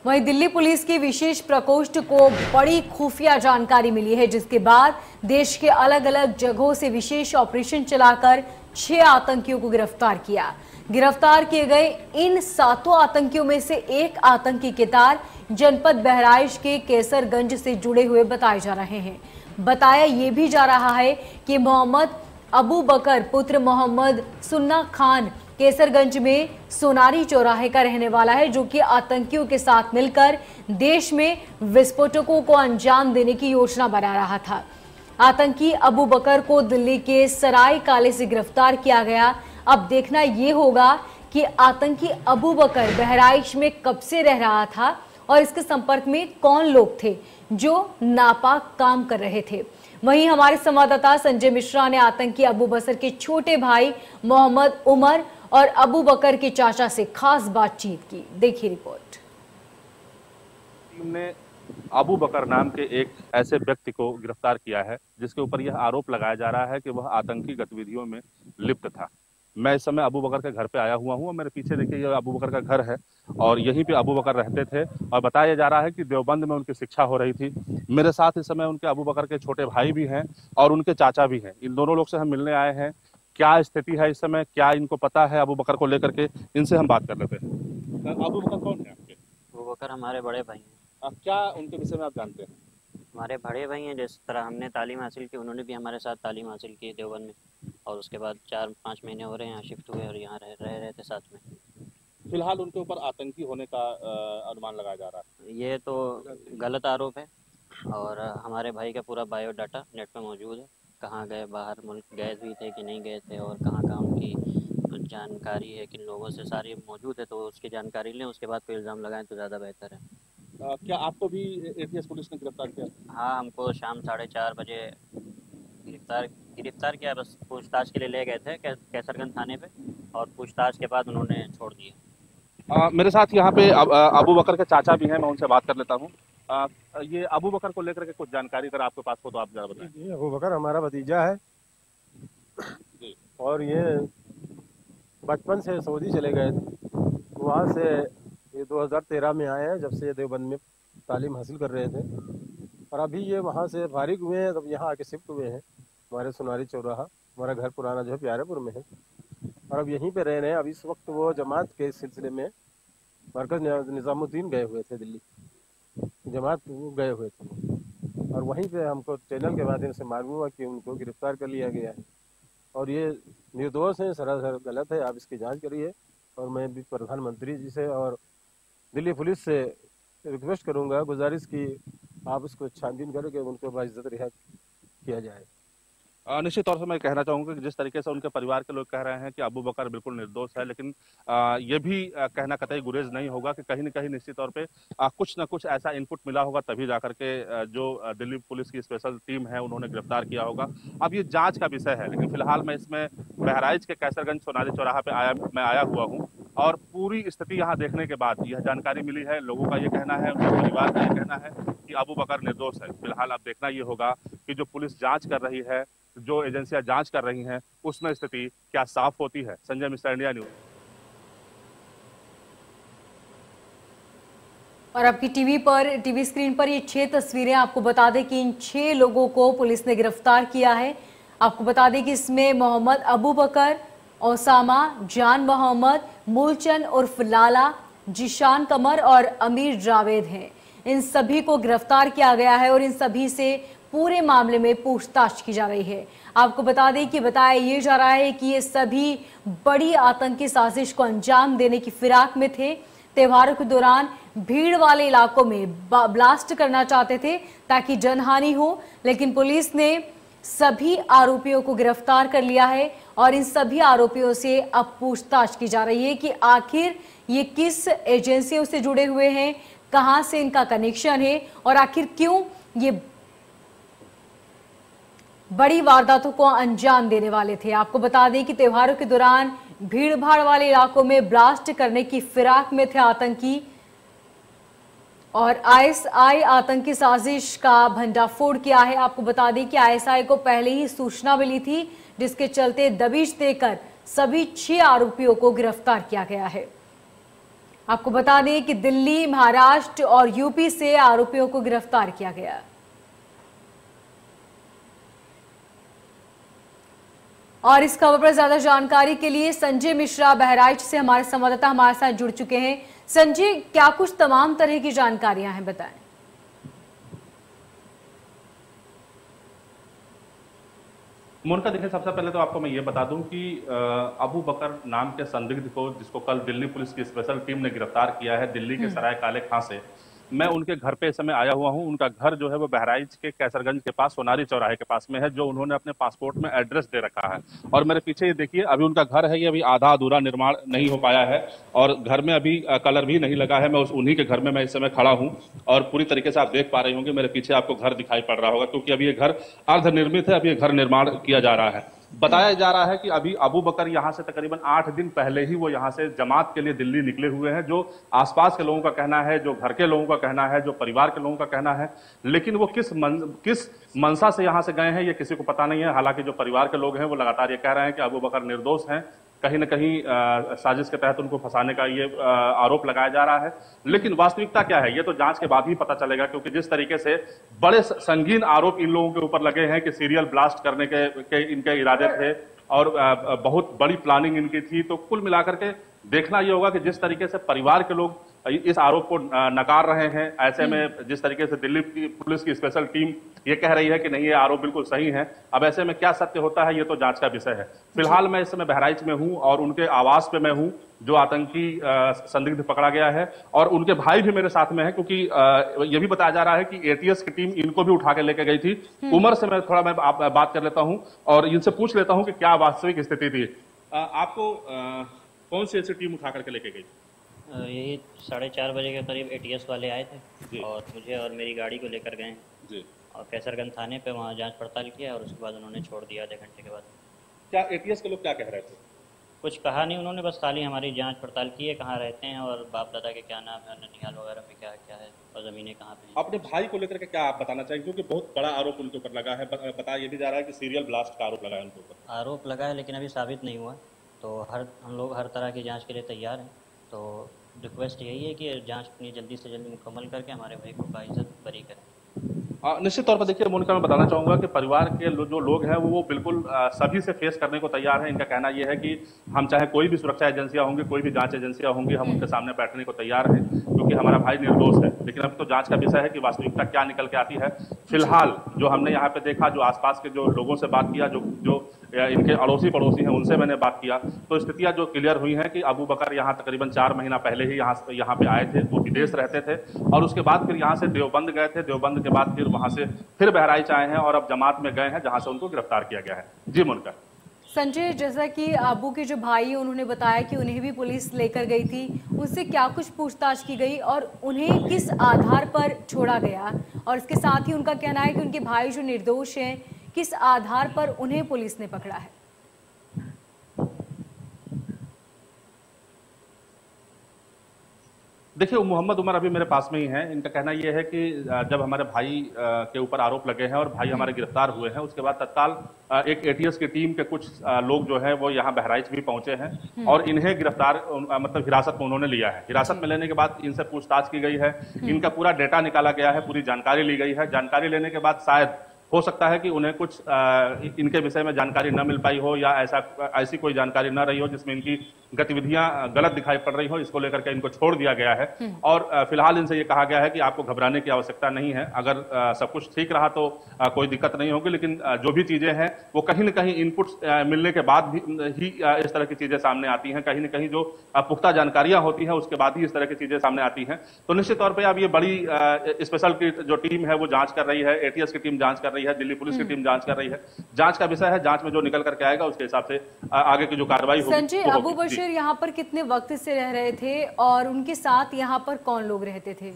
वहीं दिल्ली पुलिस की विशेष प्रकोष्ठ को बड़ी खुफिया जानकारी मिली है, जिसके बाद देश के अलग अलग जगहों से विशेष ऑपरेशन चलाकर 6 आतंकियों को गिरफ्तार किया। गिरफ्तार किए गए इन 7 आतंकियों में से एक आतंकी के तार जनपद बहराइच के केसरगंज से जुड़े हुए बताए जा रहे हैं। बताया यह भी जा रहा है कि मोहम्मद अबू बकर पुत्र मोहम्मद सुन्ना खान केसरगंज में सोनारी चौराहे का रहने वाला है, जो कि आतंकियों के साथ मिलकर देश में विस्फोटकों को अंजाम देने की योजना बना रहा था। आतंकी अबू बकर को दिल्ली के सराय काले से गिरफ्तार किया गया। अब देखना यह होगा कि आतंकी अबू बकर बहराइच में कब से रह रहा था और इसके संपर्क में कौन लोग थे जो नापाक काम कर रहे थे। वहीं हमारे संवाददाता संजय मिश्रा ने आतंकी अबू बकर के छोटे भाई मोहम्मद उमर और अबू बकर के चाचा से खास बातचीत की। देखिए रिपोर्ट। टीम ने अबू बकर नाम के एक ऐसे व्यक्ति को गिरफ्तार किया है जिसके ऊपर यह आरोप लगाया जा रहा है कि वह आतंकी गतिविधियों में लिप्त था। मैं इस समय अबू बकर के घर पे आया हुआ हूँ और मेरे पीछे देखिए यह अबू बकर का घर है और यहीं पे अबू बकर रहते थे और बताया जा रहा है कि देवबंद में उनकी शिक्षा हो रही थी। मेरे साथ इस समय उनके अबू बकर के छोटे भाई भी हैं और उनके चाचा भी हैं। इन दोनों लोग से हम मिलने आए हैं। क्या स्थिति है इस समय, क्या इनको पता है अबू बकर को लेकर के, इनसे हम बात कर लेते हैं। अबू बकर कौन है आपके? अबू बकर हमारे बड़े भाई हैं। क्या उनके विषय में आप जानते हैं? हमारे बड़े भाई हैं, जिस तरह हमने तालीम हासिल की उन्होंने भी हमारे साथ तालीम हासिल की देवबंद में, और उसके बाद 4-5 महीने हो रहे हैं यहाँ शिफ्ट हुए और यहाँ रह रहे थे साथ में। फिलहाल उनके ऊपर आतंकी होने का अनुमान लगाया जा रहा है। ये तो गलत आरोप है और हमारे भाई का पूरा बायोडाटा नेट पे मौजूद है। कहाँ गए, बाहर मुल्क गए भी थे कि नहीं गए थे और कहाँ कहाँ उनकी जानकारी है, किन लोगों से, सारी मौजूद है। तो उसकी जानकारी लें, उसके बाद कोई इल्ज़ाम लगाएं तो ज़्यादा बेहतर है। क्या आपको भी एटीएस पुलिस ने गिरफ्तार किया? हाँ, हमको शाम 4:30 बजे गिरफ्तार किया। बस पूछताछ के लिए ले गए थे कैसरगंज थाने पे और पूछताछ के बाद उन्होंने छोड़ दिया। मेरे साथ यहाँ पे अबू बकर के चाचा भी हैं, मैं उनसे बात कर लेता हूँ। ये अबू बकर को लेकर के कुछ जानकारी अगर आपके पास हो तो आप जरा बताएं। जी, अबू बकर हमारा भतीजा है जी। और ये बचपन से सऊदी चले गए थे, वहाँ से ये 2013 में आए हैं, जब से ये देवबंद में तालीम हासिल कर रहे थे और अभी ये वहाँ से फारिग हुए हैं तब यहाँ आके शिफ्ट हुए हैं। हमारे सोनारी चौराहा, हमारा घर पुराना जो है प्यारेपुर में है और अब यहीं पे रह रहे हैं। अब इस वक्त वो जमात के सिलसिले में मरकज निज़ामुद्दीन गए हुए थे, दिल्ली जमात गए हुए थे और वहीं पे हमको चैनल के माध्यम से मालूम हुआ कि उनको गिरफ्तार कर लिया गया है और ये निर्दोष हैं, सरासर गलत है। आप इसकी जांच करिए और मैं भी प्रधानमंत्री जी से और दिल्ली पुलिस से रिक्वेस्ट करूंगा, गुजारिश की आप इसको छानबीन करके उनको बाइज्जत रिहा किया जाए। निश्चित तौर से मैं कहना चाहूँगा कि जिस तरीके से उनके परिवार के लोग कह रहे हैं कि अबू बकर बिल्कुल निर्दोष है, लेकिन ये भी कहना कतई गुरेज नहीं होगा कि कहीं न कहीं निश्चित तौर पे कुछ न कुछ ऐसा इनपुट मिला होगा तभी जाकर के जो दिल्ली पुलिस की स्पेशल टीम है उन्होंने गिरफ्तार किया होगा। अब ये जाँच का विषय है, लेकिन फिलहाल मैं इसमें बहराइच के कैसरगंज सोनारी चौराहा पे आया हुआ हूँ और पूरी स्थिति यहाँ देखने के बाद यह जानकारी मिली है। लोगों का ये कहना है, उनके परिवार का ये कहना है कि अबू बकर निर्दोष है। फिलहाल अब देखना ये होगा कि जो पुलिस जांच कर रही है, जो एजेंसियां जांच कर रही हैं, उसमें स्थिति क्या साफ होती है। Sanjay Mishra, India news. और आपकी टीवी स्क्रीन पर ये 6 तस्वीरें। आपको बता दें कि इन 6 लोगों को पुलिस ने गिरफ्तार किया है। आपको बता दें कि इसमें मोहम्मद अबू बकर, ओसामा, जान मोहम्मद, मूलचंद उर्फ लाला, जिशान कमर और अमीर जावेद हैं। इन सभी को गिरफ्तार किया गया है और इन सभी से पूरे मामले में पूछताछ की जा रही है। आपको बता दें कि बताया ये जा रहा है कि ये सभी बड़ी आतंकी साजिश को अंजाम देने की फिराक में थे। त्योहारों के दौरान भीड़ वाले इलाकों में ब्लास्ट करना चाहते थे ताकि जनहानि हो, लेकिन पुलिस ने सभी आरोपियों को गिरफ्तार कर लिया है और इन सभी आरोपियों से अब पूछताछ की जा रही है कि आखिर ये किस एजेंसियों से जुड़े हुए हैं, कहां से इनका कनेक्शन है और आखिर क्यों ये बड़ी वारदातों को अंजाम देने वाले थे। आपको बता दें कि त्योहारों के दौरान भीड़ भाड़ वाले इलाकों में ब्लास्ट करने की फिराक में थे आतंकी और आईएसआई आतंकी साजिश का भंडाफोड़ किया है। आपको बता दें कि आईएसआई को पहले ही सूचना मिली थी, जिसके चलते दबिश देकर सभी 6 आरोपियों को गिरफ्तार किया गया है। आपको बता दें कि दिल्ली, महाराष्ट्र और यूपी से आरोपियों को गिरफ्तार किया गया। और इस खबर पर ज्यादा जानकारी के लिए संजय मिश्रा बहराइच से हमारे संवाददाता हमारे साथ जुड़ चुके हैं। संजय, क्या कुछ तमाम तरह की जानकारियां हैं, बताएं। मोनिका, देखिए, सबसे पहले तो आपको मैं ये बता दूं कि अबू बकर नाम के संदिग्ध को, जिसको कल दिल्ली पुलिस की स्पेशल टीम ने गिरफ्तार किया है दिल्ली के सराय काले खां से, मैं उनके घर पे इस समय आया हुआ हूं। उनका घर जो है वो बहराइच के कैसरगंज के पास सोनारी चौराहे के पास में है, जो उन्होंने अपने पासपोर्ट में एड्रेस दे रखा है। और मेरे पीछे ये देखिए, अभी उनका घर है, ये अभी आधा अधूरा निर्माण नहीं हो पाया है और घर में अभी कलर भी नहीं लगा है। मैं उन्हीं के घर में मैं इस समय खड़ा हूं और पूरी तरीके से आप देख पा रहे होंगे, मेरे पीछे आपको घर दिखाई पड़ रहा होगा, क्योंकि अभी ये घर अर्धनिर्मित है, अभी ये घर निर्माण किया जा रहा है। बताया जा रहा है कि अभी अबू बकर यहां से तकरीबन 8 दिन पहले ही वो यहां से जमात के लिए दिल्ली निकले हुए हैं, जो आसपास के लोगों का कहना है, जो घर के लोगों का कहना है, जो परिवार के लोगों का कहना है। लेकिन वो किस मंशा से यहां से गए हैं ये किसी को पता नहीं है। हालांकि जो परिवार के लोग हैं वो लगातार ये कह रहे हैं कि अबू बकर निर्दोष हैं, कहीं न कहीं साजिश के तहत उनको फंसाने का ये आरोप लगाया जा रहा है। लेकिन वास्तविकता क्या है ये तो जांच के बाद ही पता चलेगा, क्योंकि जिस तरीके से बड़े संगीन आरोप इन लोगों के ऊपर लगे हैं कि सीरियल ब्लास्ट करने के इनके इरादे थे और बहुत बड़ी प्लानिंग इनकी थी, तो कुल मिलाकर के देखना ये होगा कि जिस तरीके से परिवार के लोग इस आरोप को नकार रहे हैं, ऐसे में जिस तरीके से दिल्ली पुलिस की स्पेशल टीम ये कह रही है कि नहीं, ये आरोप बिल्कुल सही है। अब ऐसे में क्या सत्य होता है ये तो जांच का विषय है। फिलहाल मैं इस समय बहराइच में हूं और उनके आवास पे मैं हूं, जो आतंकी संदिग्ध पकड़ा गया है, और उनके भाई भी मेरे साथ में है, क्योंकि ये भी बताया जा रहा है कि एटीएस की टीम इनको भी उठा के लेके गई थी। उमर से मैं बात कर लेता हूं और इनसे पूछ लेता हूं कि क्या वास्तविक स्थिति थी। आपको कौन सी ऐसी टीम उठा करके लेके गई? यही 4:30 बजे के करीब एटीएस वाले आए थे और मुझे और मेरी गाड़ी को लेकर गए जी, और कैसरगंज थाने पे वहाँ जांच पड़ताल किया और उसके बाद उन्होंने छोड़ दिया आधे घंटे के बाद। क्या एटीएस के लोग क्या कह रहे थे? कुछ कहा नहीं उन्होंने, बस खाली हमारी जांच पड़ताल की है, कहाँ रहते हैं और बाप दादा के क्या नाम है, ननिहाल वगैरह में क्या क्या है और ज़मीनें कहाँ पे हैं। अपने भाई को लेकर के क्या आप बताना चाहेंगे, क्योंकि बहुत बड़ा आरोप उनके ऊपर लगा है, बताया ये भी जा रहा है कि सीरियल ब्लास्ट का आरोप लगा है उनके ऊपर। आरोप लगा है लेकिन अभी साबित नहीं हुआ, तो हम लोग हर तरह की जाँच के लिए तैयार हैं। तो रिक्वेस्ट यही है कि जांच अपनी जल्दी से जल्दी मुकम्मल करके हमारे भाई को बाइज्जत बरी करें। निश्चित तौर पर देखिए मोनिका, मैं बताना चाहूंगा कि परिवार के जो लोग हैं वो बिल्कुल सभी से फेस करने को तैयार हैं। इनका कहना यह है कि हम चाहे कोई भी सुरक्षा एजेंसियां होंगी, कोई भी जांच एजेंसियां होंगी, हम उनके सामने बैठने को तैयार हैं, क्योंकि हमारा भाई निर्दोष है। लेकिन अब तो जांच का विषय है कि वास्तविकता क्या निकल के आती है। फिलहाल जो हमने यहाँ पे देखा, जो आसपास के जो लोगों से बात किया, जो इनके अड़ोसी पड़ोसी हैं उनसे मैंने बात किया, तो स्थितियां जो क्लियर हुई हैं कि अबू बकर यहाँ तकरीबन 4 महीना पहले ही यहाँ पे आए थे, वो विदेश रहते थे और उसके बाद फिर यहाँ से देवबंद गए थे, देवबंद के बाद फिर वहां से फिर बहराइच आए हैं और अब जमात में गए हैं, जहां से उनको गिरफ्तार किया गया है। जी मोनिका। संजय, जैसा कि अबू के जो भाई उन्होंने बताया कि उन्हें भी पुलिस लेकर गई थी, उनसे क्या कुछ पूछताछ की गई और उन्हें किस आधार पर छोड़ा गया, और इसके साथ ही उनका कहना है कि उनके भाई जो निर्दोष हैं, किस आधार पर उन्हें पुलिस ने पकड़ा है? देखिए, मोहम्मद उमर अभी मेरे पास में ही हैं। इनका कहना यह है कि जब हमारे भाई के ऊपर आरोप लगे हैं और भाई हमारे गिरफ्तार हुए हैं, उसके बाद तत्काल एक एटीएस की टीम के कुछ लोग जो हैं वो यहाँ बहराइच भी पहुंचे हैं और इन्हें गिरफ्तार मतलब हिरासत में उन्होंने लिया है। हिरासत में लेने के बाद इनसे पूछताछ की गई है, इनका पूरा डेटा निकाला गया है, पूरी जानकारी ली गई है। जानकारी लेने के बाद शायद हो सकता है कि उन्हें कुछ इनके विषय में जानकारी न मिल पाई हो या ऐसी कोई जानकारी न रही हो जिसमें इनकी गतिविधियां गलत दिखाई पड़ रही हो, इसको लेकर के इनको छोड़ दिया गया है। और फिलहाल इनसे ये कहा गया है कि आपको घबराने की आवश्यकता नहीं है, अगर सब कुछ ठीक रहा तो कोई दिक्कत नहीं होगी, लेकिन जो भी चीजें हैं वो कहीं न कहीं इनपुट्स मिलने के बाद ही इस तरह की चीजें सामने आती हैं। कहीं न कहीं जो पुख्ता जानकारियां होती हैं उसके बाद ही इस तरह की चीजें सामने आती हैं। तो निश्चित तौर पर अब ये बड़ी स्पेशल की जो टीम है वो जांच कर रही है, एटीएस की टीम जांच कर रही है, दिल्ली पुलिस की टीम जांच कर रही है। जांच का विषय है, जांच में जो निकल करके आएगा उसके हिसाब से आगे की जो कार्रवाई होगी। संजय, अबू बशीर यहाँ पर कितने वक्त से रह रहे थे और उनके साथ यहाँ पर कौन लोग रहते थे?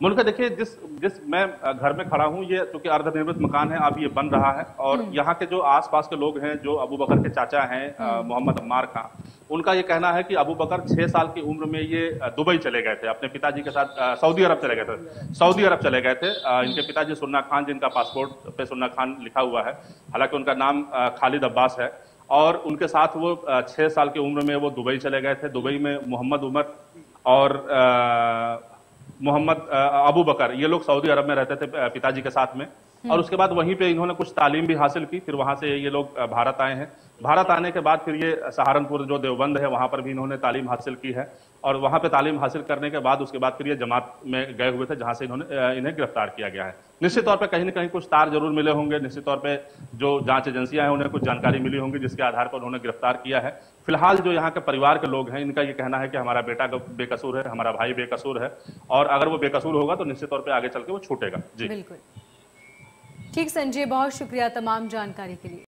मुल्क देखिए, जिस मैं घर में खड़ा हूं, ये चूंकि अर्धनिर्मित मकान है, अब ये बन रहा है और यहाँ के जो आसपास के लोग हैं, जो अबू बकर के चाचा हैं मोहम्मद अम्मार खां, उनका ये कहना है कि अबू बकर 6 साल की उम्र में ये दुबई चले गए थे, अपने पिताजी के साथ सऊदी अरब चले गए थे। सऊदी अरब चले गए थे। इनके पिताजी सुन्ना खान, जिनका पासपोर्ट पे सुन्ना खान लिखा हुआ है, हालांकि उनका नाम खालिद अब्बास है। और उनके साथ वो 6 साल की उम्र में वो दुबई चले गए थे। दुबई में मोहम्मद उमर और मोहम्मद अबू बकर, ये लोग सऊदी अरब में रहते थे पिताजी के साथ में, और उसके बाद वहीं पे इन्होंने कुछ तालीम भी हासिल की। फिर वहां से ये लोग भारत आए हैं। भारत आने के बाद फिर ये सहारनपुर जो देवबंद है वहां पर भी इन्होंने तालीम हासिल की है, और वहां पे तालीम हासिल करने के बाद उसके बाद फिर ये जमात में गए हुए थे, जहां से इन्हें गिरफ्तार किया गया है। निश्चित तौर पे कहीं ना कहीं कुछ तार जरूर मिले होंगे, निश्चित तौर पे जो जांच एजेंसियां हैं उन्हें कुछ जानकारी मिली होंगी जिसके आधार पर उन्होंने गिरफ्तार किया है। फिलहाल जो यहाँ के परिवार के लोग हैं इनका ये कहना है कि हमारा बेटा बेकसूर है, हमारा भाई बेकसूर है, और अगर वो बेकसूर होगा तो निश्चित तौर पर आगे चल के वो छूटेगा। जी बिल्कुल ठीक संजय, बहुत शुक्रिया तमाम जानकारी के लिए।